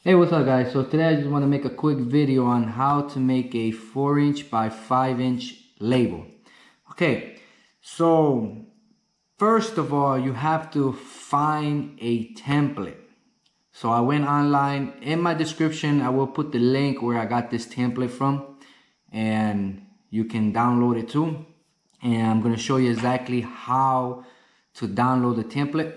Hey, what's up guys? So today I just want to make a quick video on how to make a 4" by 5" label. Okay, so first of all, you have to find a template. So I went online. In my description, I will put the link where I got this template from, and you can download it too. And I'm going to show you exactly how to download the template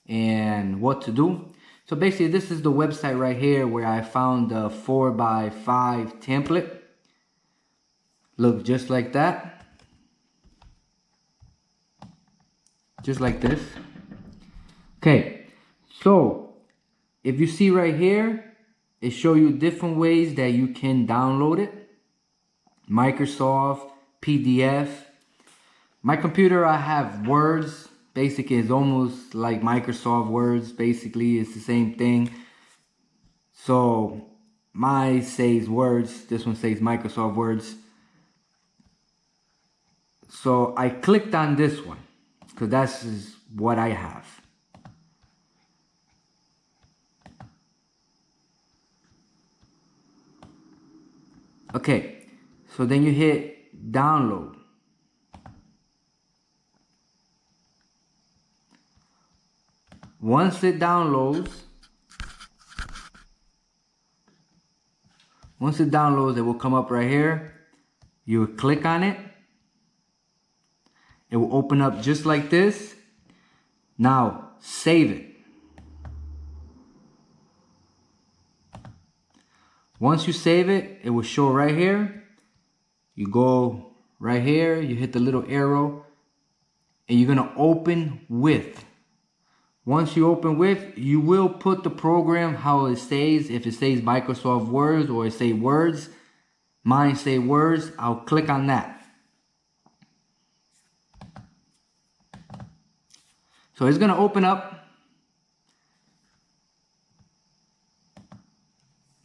and what to do. So basically, this is the website right here where I found the 4 by 5 template. Look just like that. Just like this. Okay, so if you see right here, it shows you different ways that you can download it. Microsoft, PDF. My computer, I have Words. Basically, it's almost like Microsoft Words. Basically, it's the same thing. So mine says Words. This one says Microsoft Words. So I clicked on this one because that's what I have. Okay, so then you hit download. Once it downloads, it will come up right here. You will click on it. It will open up just like this. Now, save it. Once you save it, it will show right here. You go right here, you hit the little arrow, and you're gonna open with. Once you open with, you will put the program how it says. If it says Microsoft Words or it say Words, mine say Words, I'll click on that. So it's gonna open up,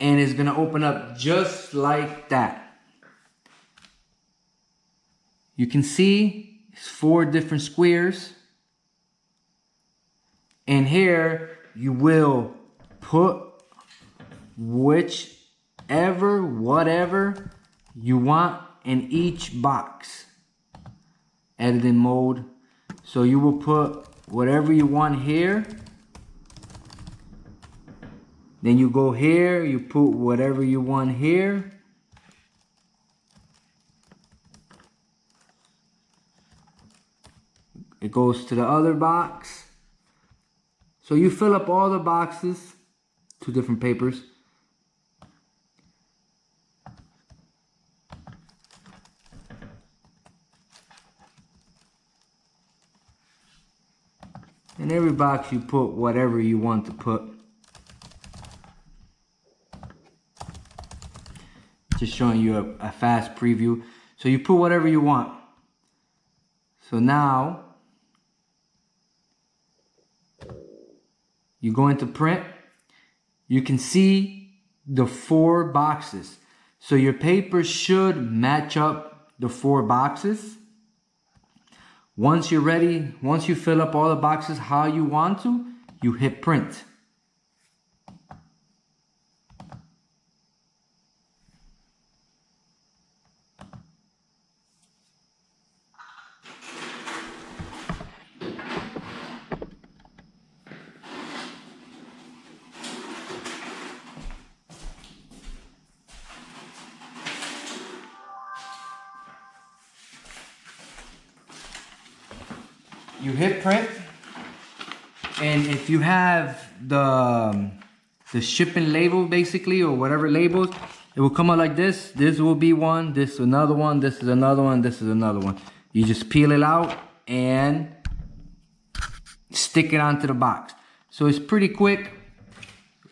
and it's gonna open up just like that. You can see it's 4 different squares. And here you will put whatever you want in each box. Editing mode. So you will put whatever you want here. Then you go here, you put whatever you want here. It goes to the other box. So you fill up all the boxes, 2 different papers. In every box you put whatever you want to put. Just showing you a fast preview. So you put whatever you want. So now you go into print. You can see the 4 boxes. So your paper should match up the 4 boxes. Once you're ready, once you fill up all the boxes how you want to, you hit print. You hit print, and if you have the shipping label basically, or whatever labels, it will come out like this. This will be one, this is another one, this is another one, this is another one. You just peel it out and stick it onto the box. So it's pretty quick,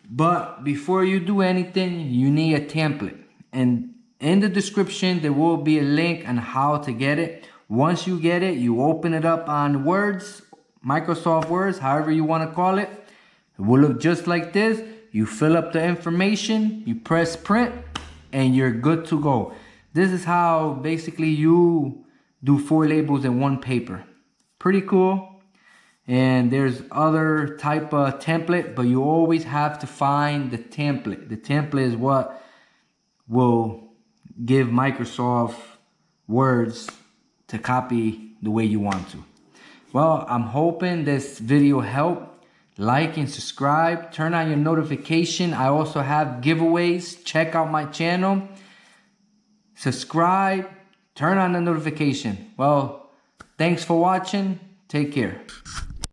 but before you do anything, you need a template. And in the description, there will be a link on how to get it. Once you get it, you open it up on Words, Microsoft Words, however you want to call it. It will look just like this. You fill up the information, you press print, and you're good to go. This is how basically you do 4 labels in one paper. Pretty cool. And there's other type of template, but you always have to find the template. The template is what will give Microsoft Words to copy the way you want to. Well, I'm hoping this video helped. Like and subscribe, turn on your notification. I also have giveaways. Check out my channel. Subscribe, turn on the notification. Well, thanks for watching. Take care.